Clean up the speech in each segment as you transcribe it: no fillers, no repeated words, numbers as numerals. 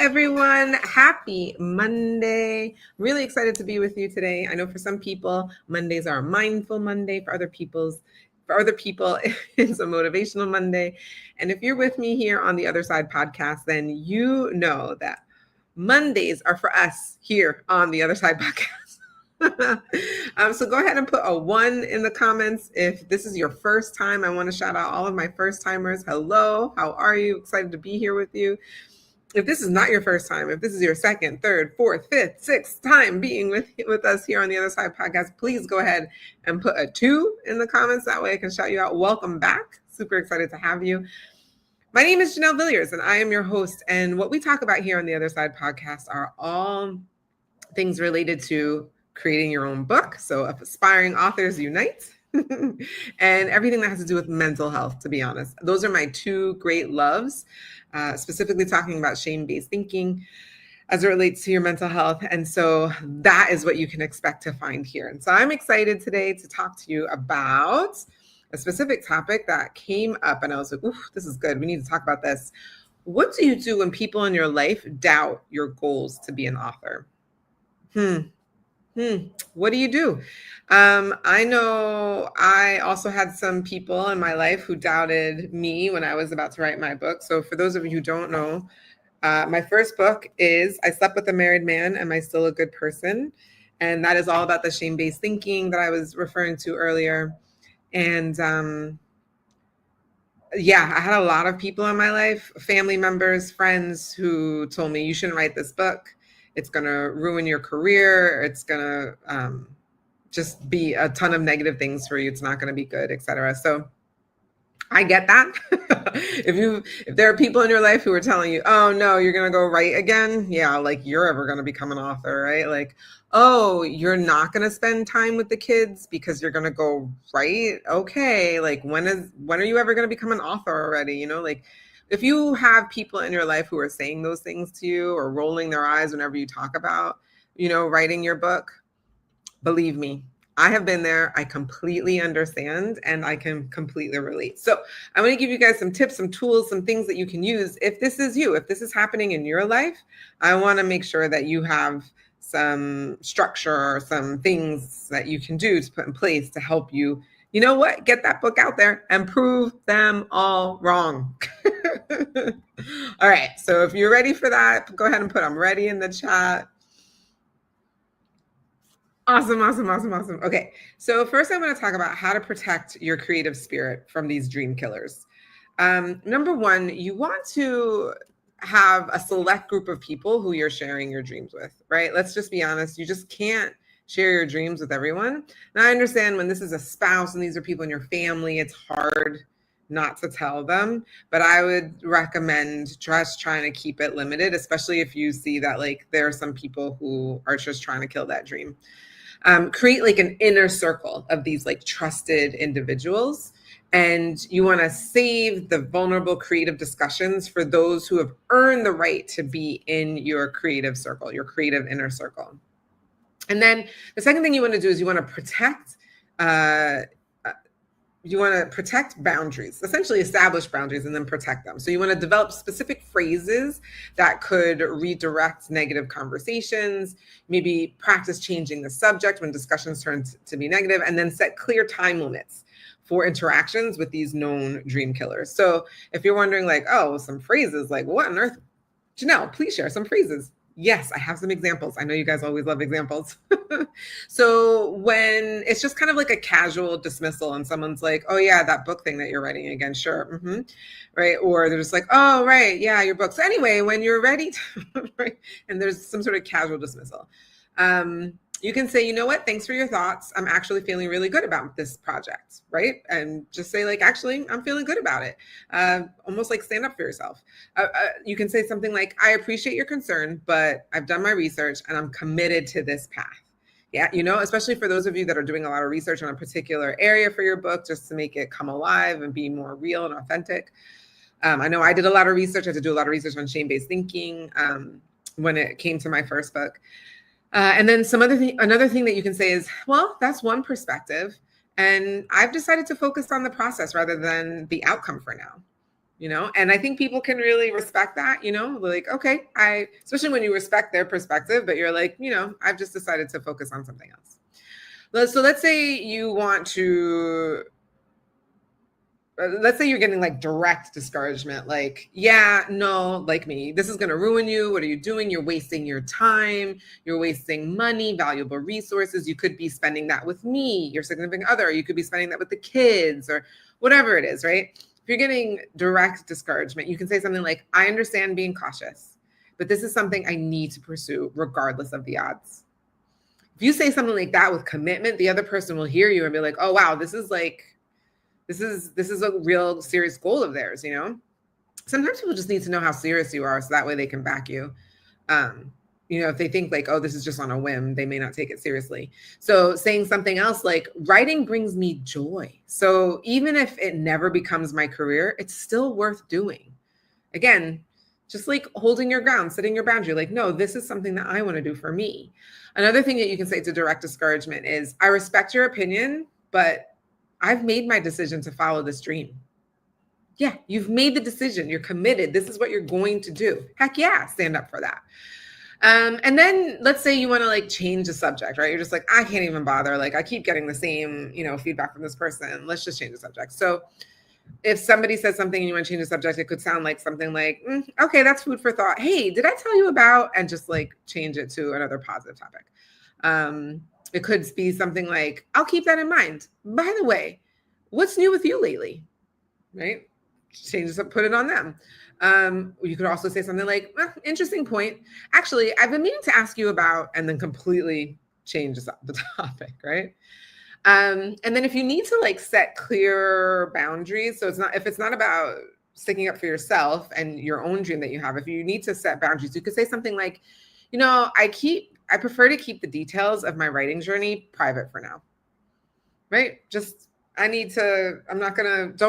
everyone. Happy Monday. Really excited to be with you today. I know for some people, Mondays are a mindful Monday. For other people, it's a motivational Monday. And if you're with me here on the Other Side podcast, then you know that Mondays are for us here on the Other Side podcast. So go ahead and put a 1 in the comments if this is your first time. I want to shout out all of my first timers. Hello, how are you? Excited to be here with you. If this is not your first time, if this is your second, third, fourth, fifth, sixth time being with us here on the Other Side podcast, please go ahead and put a 2 in the comments. That way I can shout you out. Welcome back. Super excited to have you. My name is Janelle Villiers, and I am your host. And what we talk about here on the Other Side podcast are all things related to creating your own book. So aspiring authors unite. And everything that has to do with mental health, to be honest. Those are my 2 great loves, specifically talking about shame-based thinking as it relates to your mental health. And so that is what you can expect to find here. And so I'm excited today to talk to you about a specific topic that came up, and I was like, ooh, this is good. We need to talk about this. What do you do when people in your life doubt your goals to be an author? What do you do? I know I also had some people in my life who doubted me when I was about to write my book. So for those of you who don't know, my first book is I Slept with a Married Man. Am I Still a Good Person? And that is all about the shame-based thinking that I was referring to earlier. And I had a lot of people in my life, family members, friends, who told me you shouldn't write this book. It's going to ruin your career. It's going to just be a ton of negative things for you. It's not going to be good, etc. So I get that. If there are people in your life who are telling you, oh no, you're going to go write again. Yeah. Like you're ever going to become an author, right? Like, oh, you're not going to spend time with the kids because you're going to go write. Okay. Like when are you ever going to become an author already? You know, like if you have people in your life who are saying those things to you or rolling their eyes whenever you talk about, writing your book, believe me, I have been there. I completely understand and I can completely relate. So I'm going to give you guys some tips, some tools, some things that you can use. If this is you, if this is happening in your life, I want to make sure that you have some structure or some things that you can do to put in place to help you, get that book out there and prove them all wrong. All right. So if you're ready for that, go ahead and put I'm ready in the chat. Awesome. Okay. So first I want to talk about how to protect your creative spirit from these dream killers. Number 1, you want to have a select group of people who you're sharing your dreams with, right? Let's just be honest. You just can't share your dreams with everyone. Now I understand when this is a spouse and these are people in your family, it's hard not to tell them, but I would recommend just trying to keep it limited, especially if you see that like there are some people who are just trying to kill that dream. Create like an inner circle of these like trusted individuals. And you want to save the vulnerable creative discussions for those who have earned the right to be in your creative circle, your creative inner circle. And then the second thing you want to do is you want to protect boundaries, essentially establish boundaries and then protect them. So you want to develop specific phrases that could redirect negative conversations, maybe practice changing the subject when discussions turn to be negative, and then set clear time limits for interactions with these known dream killers. So if you're wondering like, oh, some phrases, like what on earth? Janelle, please share some phrases. Yes, I have some examples. I know you guys always love examples. So when it's just kind of like a casual dismissal and someone's like, oh yeah, that book thing that you're writing again, sure. Right. Or they're just like, oh, right. Yeah, your book. So anyway, when you're ready, right. And there's some sort of casual dismissal. You can say, you know what, thanks for your thoughts. I'm actually feeling really good about this project, right? And just say like, actually, I'm feeling good about it. Almost like stand up for yourself. You can say something like, I appreciate your concern, but I've done my research and I'm committed to this path. Yeah, especially for those of you that are doing a lot of research on a particular area for your book, just to make it come alive and be more real and authentic. I know I did a lot of research. I had to do a lot of research on shame-based thinking when it came to my first book. And then another thing that you can say is, well, that's one perspective. And I've decided to focus on the process rather than the outcome for now. And I think people can really respect that, like, okay, especially when you respect their perspective, but you're like, I've just decided to focus on something else. So let's say you want to, let's say you're getting like direct discouragement, like, yeah, no, like me, this is going to ruin you. What are you doing? You're wasting your time. You're wasting money, valuable resources. You could be spending that with me, your significant other. You could be spending that with the kids or whatever it is, right? If you're getting direct discouragement, you can say something like, I understand being cautious, but this is something I need to pursue regardless of the odds. If you say something like that with commitment, the other person will hear you and be like, oh, wow, this is a real serious goal of theirs, Sometimes people just need to know how serious you are so that way they can back you. If they think like, oh, this is just on a whim, they may not take it seriously. So saying something else like, writing brings me joy. So even if it never becomes my career, it's still worth doing. Again, just like holding your ground, setting your boundary, like, no, this is something that I want to do for me. Another thing that you can say to direct discouragement is, I respect your opinion, but I've made my decision to follow this dream. Yeah, you've made the decision. You're committed. This is what you're going to do. Heck yeah, stand up for that. And then let's say you want to like change the subject, right? You're just like, I can't even bother. Like, I keep getting the same, feedback from this person. Let's just change the subject. So if somebody says something and you want to change the subject, it could sound like something like, okay, that's food for thought. Hey, did I tell you about, and just like change it to another positive topic. It could be something like, I'll keep that in mind. By the way, what's new with you lately? Right? Change this up, put it on them. You could also say something like, interesting point. Actually, I've been meaning to ask you about, and then completely change the topic, right? And then if you need to like set clear boundaries, so if it's not about sticking up for yourself and your own dream that you have, if you need to set boundaries, you could say something like, I prefer to keep the details of my writing journey private for now, right? Don't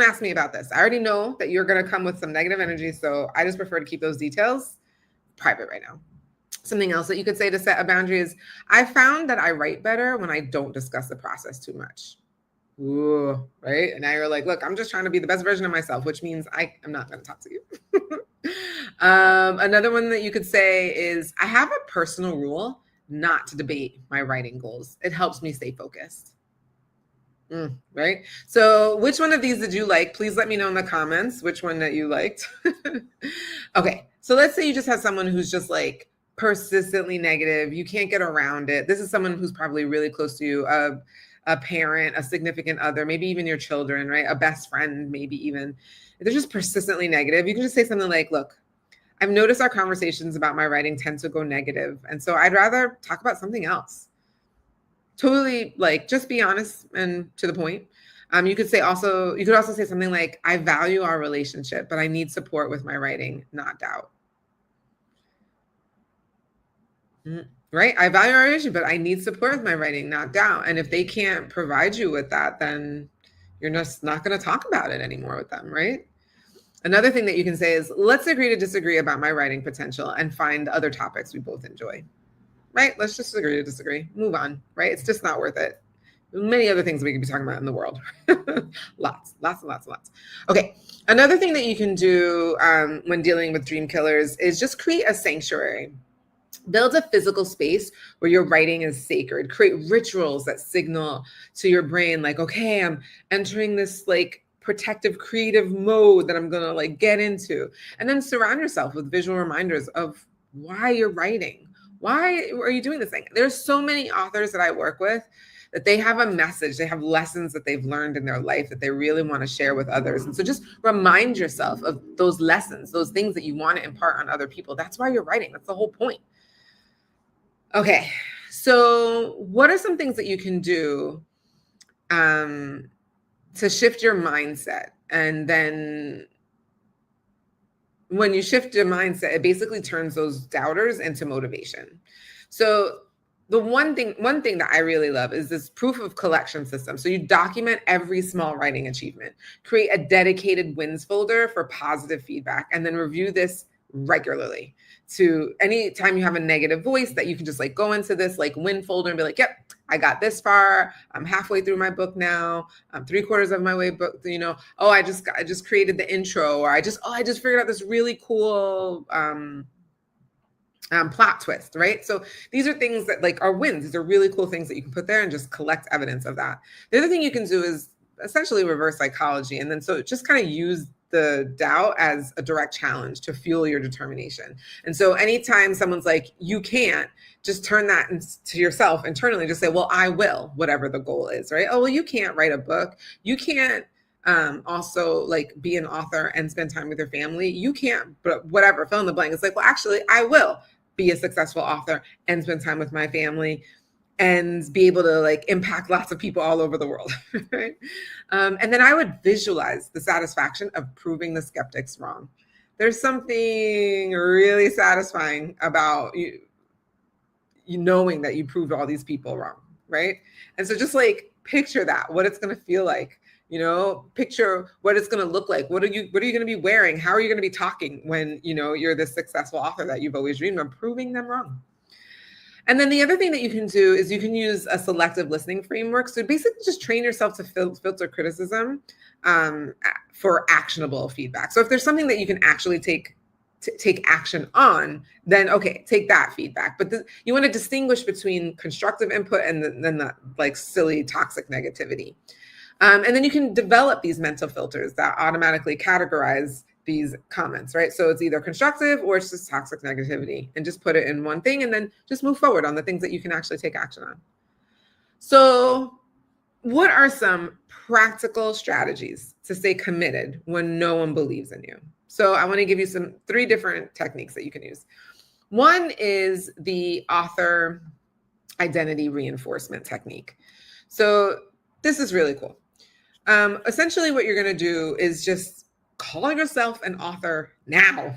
ask me about this. I already know that you're going to come with some negative energy. So I just prefer to keep those details private right now. Something else that you could say to set a boundary is, I found that I write better when I don't discuss the process too much. Ooh, right? And now you're like, look, I'm just trying to be the best version of myself, which means I am not going to talk to you. Another one that you could say is, I have a personal rule not to debate my writing goals. It helps me stay focused. Right? So which one of these did you like? Please let me know in the comments which one that you liked. Okay. So let's say you just have someone who's just like persistently negative. You can't get around it. This is someone who's probably really close to you, a parent, a significant other, maybe even your children, right? A best friend, maybe even. If they're just persistently negative, you can just say something like, look, I've noticed our conversations about my writing tend to go negative. And so I'd rather talk about something else. Totally, like, just be honest and to the point. You could also say something like, I value our relationship, but I need support with my writing, not doubt. Right? I value our relationship, but I need support with my writing, not doubt. And if they can't provide you with that, then you're just not going to talk about it anymore with them, right? Another thing that you can say is, let's agree to disagree about my writing potential and find other topics we both enjoy. Right? Let's just agree to disagree. Move on, right? It's just not worth it. Many other things we could be talking about in the world. Lots. Okay. Another thing that you can do when dealing with dream killers is just create a sanctuary. Build a physical space where your writing is sacred. Create rituals that signal to your brain, like, okay, I'm entering this like protective creative mode that I'm going to like get into. And then surround yourself with visual reminders of why you're writing. Why are you doing this thing? There's so many authors that I work with that they have a message, they have lessons that they've learned in their life that they really want to share with others. And so just remind yourself of those lessons, those things that you want to impart on other people. That's why you're writing. That's the whole point. Okay. So what are some things that you can do to shift your mindset? And then when you shift your mindset, it basically turns those doubters into motivation. So the one thing that I really love is this proof of collection system. So you document every small writing achievement, create a dedicated wins folder for positive feedback, and then review this regularly. To anytime you have a negative voice, that you can just like go into this like win folder and be like, yep, I got this far. I'm halfway through my book now. I'm 3/4 of my way book. Oh, I just created the intro, or I just figured out this really cool plot twist, right? So these are things that like are wins. These are really cool things that you can put there and just collect evidence of that. The other thing you can do is essentially reverse psychology, and then so just kind of use the doubt as a direct challenge to fuel your determination. And so anytime someone's like, you can't, just turn that to yourself internally. Just say, well, I will, whatever the goal is, right? Oh, well, you can't write a book. You can't also like be an author and spend time with your family. You can't, but whatever, fill in the blank. It's like, well, actually, I will be a successful author and spend time with my family and be able to like impact lots of people all over the world. Right? And then I would visualize the satisfaction of proving the skeptics wrong. There's something really satisfying about you knowing that you proved all these people wrong, right? And so just like picture that, what it's going to feel like, picture what it's going to look like. What are you going to be wearing? How are you going to be talking when, you're this successful author that you've always dreamed of, proving them wrong? And then the other thing that you can do is you can use a selective listening framework. So basically just train yourself to filter criticism for actionable feedback. So if there's something that you can actually take action on, then okay, take that feedback. But you want to distinguish between constructive input and then the like silly toxic negativity. And then you can develop these mental filters that automatically categorize these comments, right? So it's either constructive or it's just toxic negativity, and just put it in one thing and then just move forward on the things that you can actually take action on. So what are some practical strategies to stay committed when no one believes in you? So I want to give you 3 different techniques that you can use. One is the author identity reinforcement technique. So this is really cool. Essentially what you're going to do is just call yourself an author now.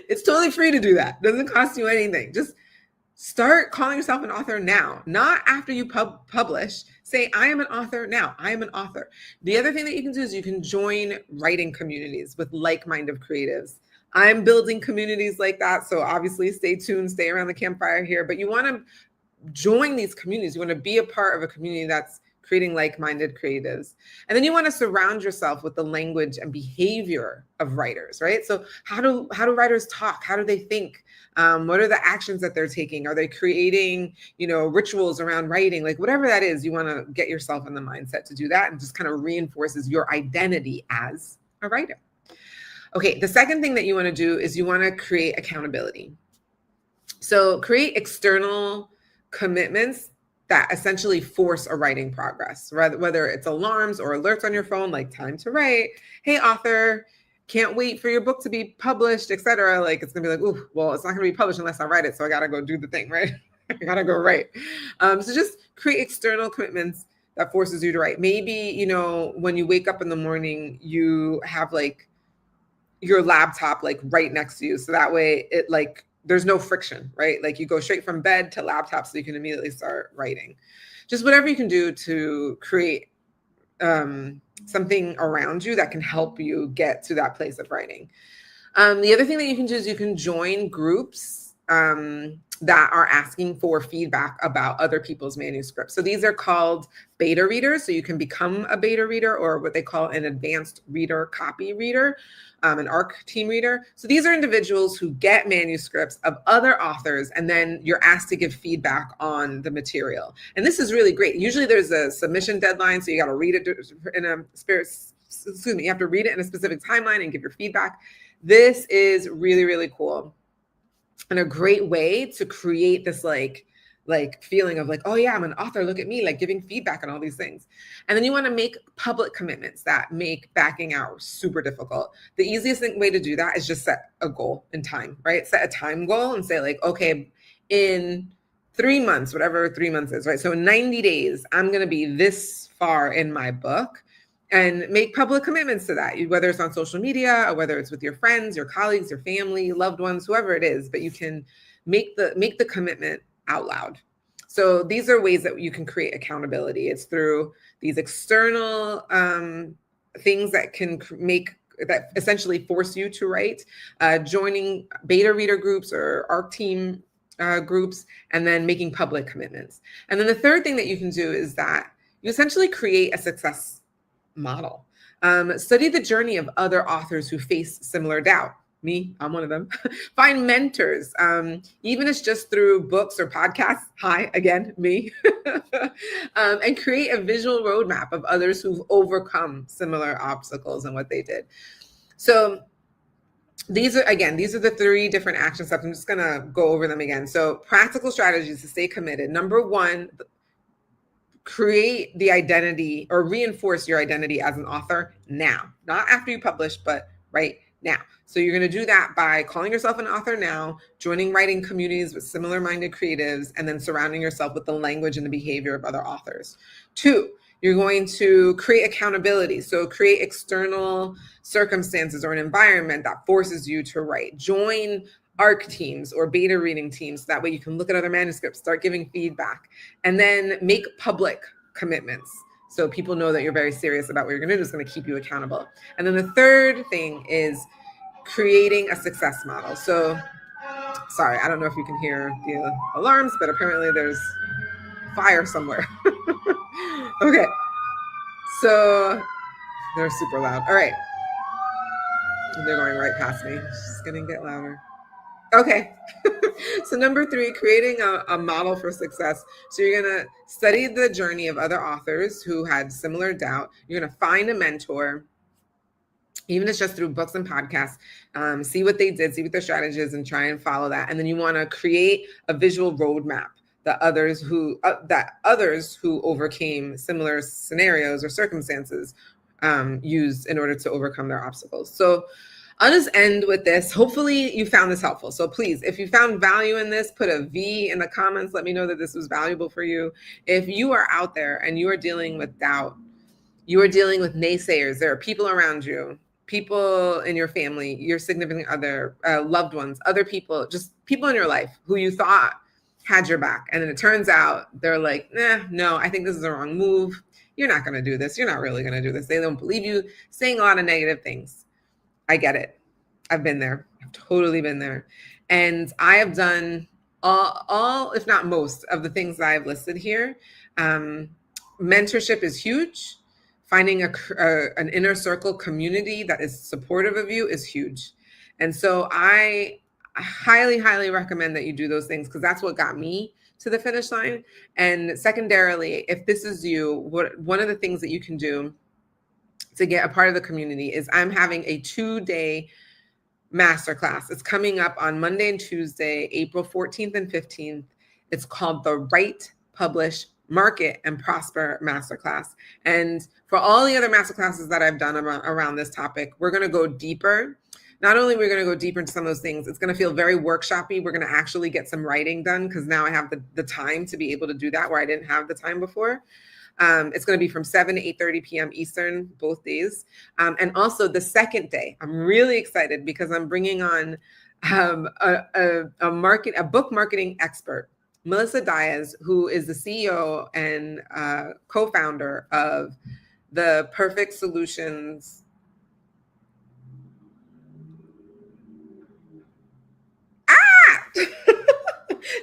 It's totally free to do that. Doesn't cost you anything. Just start calling yourself an author now, not after you publish. Say, I am an author now. I am an author. The other thing that you can do is you can join writing communities with like-minded creatives. I'm building communities like that. So obviously stay tuned, stay around the campfire here, but you want to join these communities. You want to be a part of a community that's creating like-minded creatives. And then you want to surround yourself with the language and behavior of writers, right? So how do writers talk? How do they think? What are the actions that they're taking? Are they creating, rituals around writing? Like whatever that is, you want to get yourself in the mindset to do that, and just kind of reinforces your identity as a writer. Okay, the second thing that you want to do is you want to create accountability. So create external commitments that essentially force a writing progress, whether it's alarms or alerts on your phone, like time to write, hey, author, can't wait for your book to be published, etc. Like it's gonna be like, ooh, well, it's not gonna be published unless I write it, so I gotta go do the thing, right? I gotta go write. So just create external commitments that forces you to write. Maybe, when you wake up in the morning, you have like your laptop like right next to you, so that way it like there's no friction, right? Like you go straight from bed to laptop so you can immediately start writing. Just whatever you can do to create something around you that can help you get to that place of writing. The other thing that you can do is you can join groups that are asking for feedback about other people's manuscripts. So these are called beta readers. So you can become a beta reader, or what they call an advanced reader copy reader, an ARC team reader. So these are individuals who get manuscripts of other authors, and then you're asked to give feedback on the material. And this is really great. Usually there's a submission deadline, so you got to read it in a you have to read it in a specific timeline and give your feedback. This is really, really cool, and a great way to create this like feeling of like, oh yeah, I'm an author, look at me, like giving feedback on all these things. And then you want to make public commitments that make backing out super difficult. The easiest way to do that is just set a goal in time, right? Set a time goal and say like, okay, in 3 months, whatever 3 months is, right? So in 90 days, I'm going to be this far in my book, and make public commitments to that, whether it's on social media or whether it's with your friends, your colleagues, your family, loved ones, whoever it is, but you can make the commitment out loud. So these are ways that you can create accountability. It's through these external things that can make that essentially force you to write, joining beta reader groups or ARC team groups, and then making public commitments. And then the third thing that you can do is that you essentially create a success model. Study the journey of other authors who face similar doubt. Me, I'm one of them. Find mentors, even if it's just through books or podcasts. Hi, again, me. And create a visual roadmap of others who've overcome similar obstacles and what they did. So these are the 3 different action steps. I'm just going to go over them again. So practical strategies to stay committed. Number 1, create the identity or reinforce your identity as an author now, not after you publish, but right now. So you're going to do that by calling yourself an author now, joining writing communities with similar minded creatives, and then surrounding yourself with the language and the behavior of other authors. 2, you're going to create accountability. So create external circumstances or an environment that forces you to write. Join ARC teams or beta reading teams. That way you can look at other manuscripts, start giving feedback, and then make public commitments. So people know that you're very serious about what you're going to do. It's going to keep you accountable. And then the third thing is creating a success model. So, sorry, I don't know if you can hear the alarms, but apparently there's fire somewhere. Okay. So they're super loud. All right. They're going right past me. It's just going to get louder. Okay. So number 3, creating a model for success. So you're going to study the journey of other authors who had similar doubt. You're going to find a mentor, even if it's just through books and podcasts, see what they did, see what their strategy is, and try and follow that. And then you want to create a visual roadmap that others who overcame similar scenarios or circumstances use in order to overcome their obstacles. So I'll just end with this. Hopefully you found this helpful. So please, if you found value in this, put a V in the comments. Let me know that this was valuable for you. If you are out there and you are dealing with doubt, you are dealing with naysayers, there are people around you, people in your family, your significant other, loved ones, other people, just people in your life who you thought had your back. And then it turns out they're like, no, I think this is the wrong move. You're not going to do this. You're not really going to do this. They don't believe you, saying a lot of negative things. I get it. I've been there. I've totally been there. And I have done all, if not most, of the things that I've listed here. Mentorship is huge. Finding an inner circle community that is supportive of you is huge. And so I highly, highly recommend that you do those things, because that's what got me to the finish line. And secondarily, if this is you, one of the things that you can do to get a part of the community is I'm having a 2-day masterclass. It's coming up on Monday and Tuesday, April 14th and 15th. It's called the Write, Publish, Market, and Prosper Masterclass. And for all the other masterclasses that I've done around this topic, we're going to go deeper. Not only we're going to go deeper into some of those things, it's going to feel very workshopy. We're going to actually get some writing done, because now I have the time to be able to do that where I didn't have the time before. It's going to be from 7 to 8:30 p.m. Eastern, both days. And also the second day, I'm really excited because I'm bringing on a book marketing expert, Melissa Diaz, who is the CEO and co-founder of the Perfect Solutions.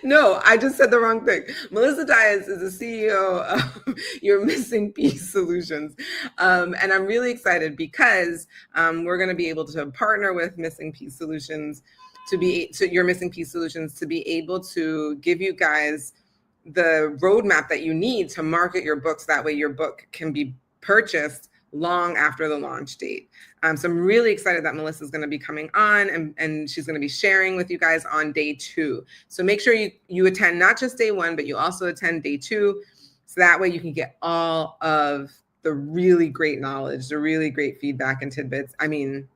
No, I just said the wrong thing. Melissa Diaz is the CEO of Your Missing Piece Solutions. And I'm really excited because we're going to be able to partner with Missing Piece Solutions Your Missing Piece Solutions to be able to give you guys the roadmap that you need to market your books. That way your book can be purchased long after the launch date. So I'm really excited that Melissa is going to be coming on, and she's going to be sharing with you guys on day 2. So make sure you attend not just day 1, but you also attend day 2. So that way you can get all of the really great knowledge, the really great feedback and tidbits. I mean,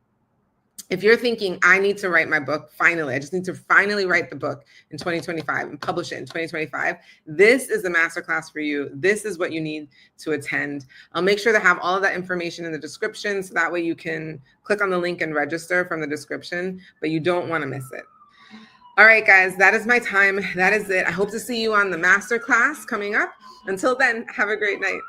if you're thinking, I need to write my book, finally, I just need to finally write the book in 2025 and publish it in 2025, this is the masterclass for you. This is what you need to attend. I'll make sure to have all of that information in the description, so that way you can click on the link and register from the description, but you don't want to miss it. All right, guys, that is my time. That is it. I hope to see you on the masterclass coming up. Until then, have a great night.